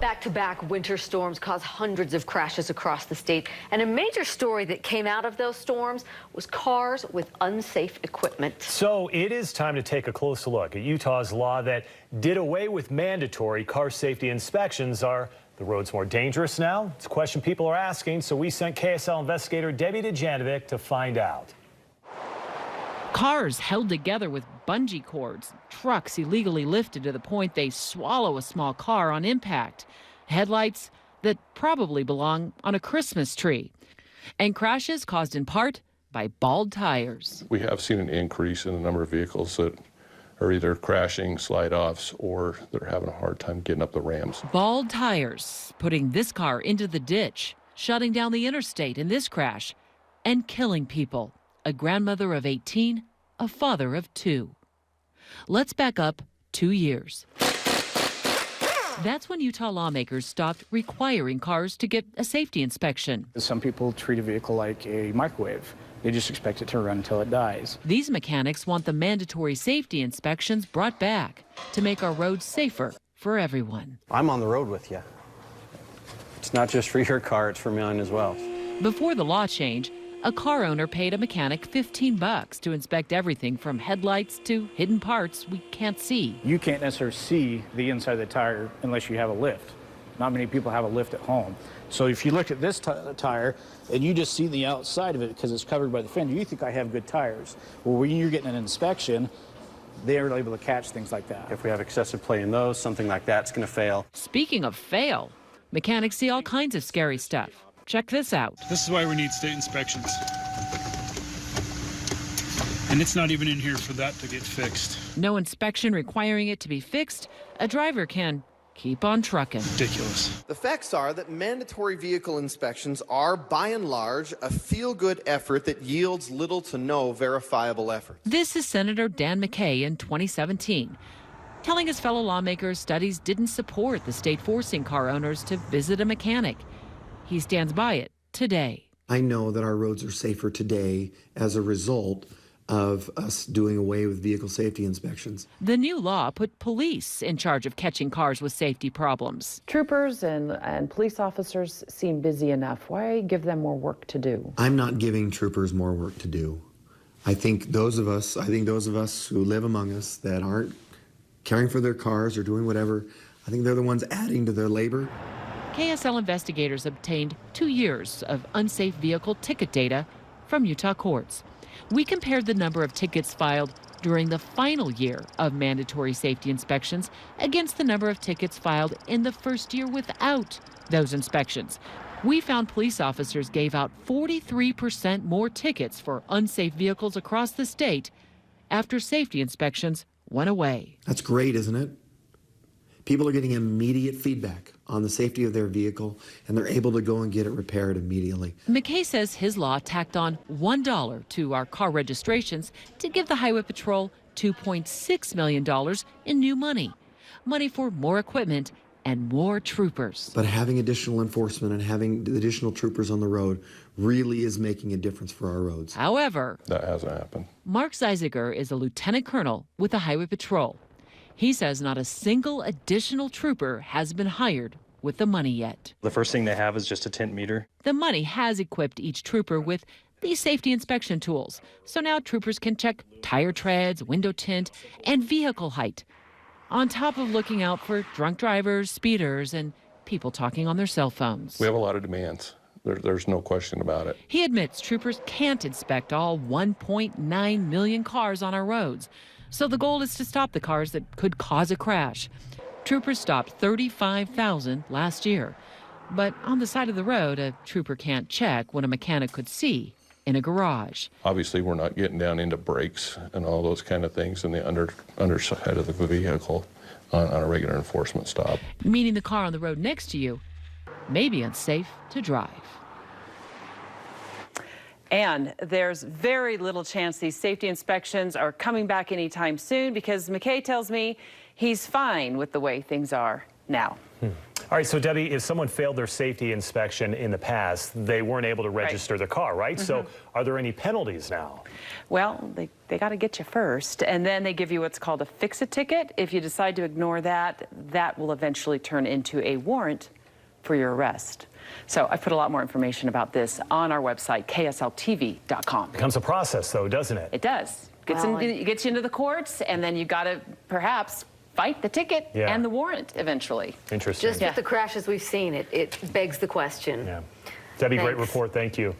Back-to-back winter storms caused hundreds of crashes across the state. And a major story that came out of those storms was cars with unsafe equipment. So it is time to take a closer look at Utah's law that did away with mandatory car safety inspections. Are the roads more dangerous now? It's a question people are asking, so we sent KSL investigator Debbie Dejanovic to find out. Cars held together with bungee cords, trucks illegally lifted to the point they swallow a small car on impact, headlights that probably belong on a Christmas tree, and crashes caused in part by bald tires. We have seen an increase in the number of vehicles that are either crashing, slide-offs, or they're having a hard time getting up the ramps. Bald tires putting this car into the ditch, shutting down the interstate in this crash, and killing people. A grandmother of 18, a father of 2. Let's back up 2 years. That's when Utah lawmakers stopped requiring cars to get a safety inspection. Some people treat a vehicle like a microwave. They just expect it to run until it dies. These mechanics want the mandatory safety inspections brought back to make our roads safer for everyone. I'm on the road with you. It's not just for your car, it's for mine as well. Before the law change, a car owner paid a mechanic $15 to inspect everything from headlights to hidden parts we can't see. You can't necessarily see the inside of the tire unless you have a lift. Not many people have a lift at home. So if you look at this tire and you just see the outside of it because it's covered by the fender, you think I have good tires. Well, when you're getting an inspection, they're able to catch things like that. If we have excessive play in those, something like that's going to fail. Speaking of fail, mechanics see all kinds of scary stuff. Check this out. This is why we need state inspections. And it's not even in here for that to get fixed. No inspection requiring it to be fixed. A driver can keep on trucking. Ridiculous. The facts are that mandatory vehicle inspections are, by and large, a feel-good effort that yields little to no verifiable effort. This is Senator Dan McKay in 2017, telling his fellow lawmakers studies didn't support the state forcing car owners to visit a mechanic. He stands by it today. I know that our roads are safer today as a result of us doing away with vehicle safety inspections. The new law put police in charge of catching cars with safety problems. Troopers and police officers seem busy enough. Why give them more work to do? I'm not giving troopers more work to do. I think those of us who live among us that aren't caring for their cars or doing whatever, I think they're the ones adding to their labor. KSL investigators obtained 2 years of unsafe vehicle ticket data from Utah courts. We compared the number of tickets filed during the final year of mandatory safety inspections against the number of tickets filed in the first year without those inspections. We found police officers gave out 43% more tickets for unsafe vehicles across the state after safety inspections went away. That's great, isn't it? People are getting immediate feedback on the safety of their vehicle, and they're able to go and get it repaired immediately. McKay says his law tacked on $1 to our car registrations to give the Highway Patrol $2.6 million in new money for more equipment and more troopers. But having additional enforcement and having additional troopers on the road really is making a difference for our roads. However, That hasn't happened. Mark Zeisiger is a lieutenant colonel with the Highway Patrol. He says not a single additional trooper has been hired with the money yet. The first thing they have is just a tint meter. The money has equipped each trooper with these safety inspection tools. So now troopers can check tire treads, window tint, and vehicle height, on top of looking out for drunk drivers, speeders, and people talking on their cell phones. We have a lot of demands. There's no question about it. He admits troopers can't inspect all 1.9 million cars on our roads. So the goal is to stop the cars that could cause a crash. Troopers stopped 35,000 last year. But on the side of the road, a trooper can't check what a mechanic could see in a garage. Obviously, we're not getting down into brakes and all those kind of things in the underside of the vehicle on a regular enforcement stop. Meaning the car on the road next to you may be unsafe to drive. And there's very little chance these safety inspections are coming back anytime soon because McKay tells me he's fine with the way things are now. All right, so Debbie, if someone failed their safety inspection in the past, they weren't able to register their car, right? So are there any penalties now? Well, they got to get you first, and then they give you what's called a fix-it ticket. If you decide to ignore that, that will eventually turn into a warrant for your arrest. So I put a lot more information about this on our website, ksltv.com. Becomes a process, though, doesn't it? It does. Gets you into the courts, and then you got to perhaps fight the ticket and the warrant eventually. Interesting. Just with the crashes we've seen, it begs the question. Yeah. Debbie, great report. Thank you.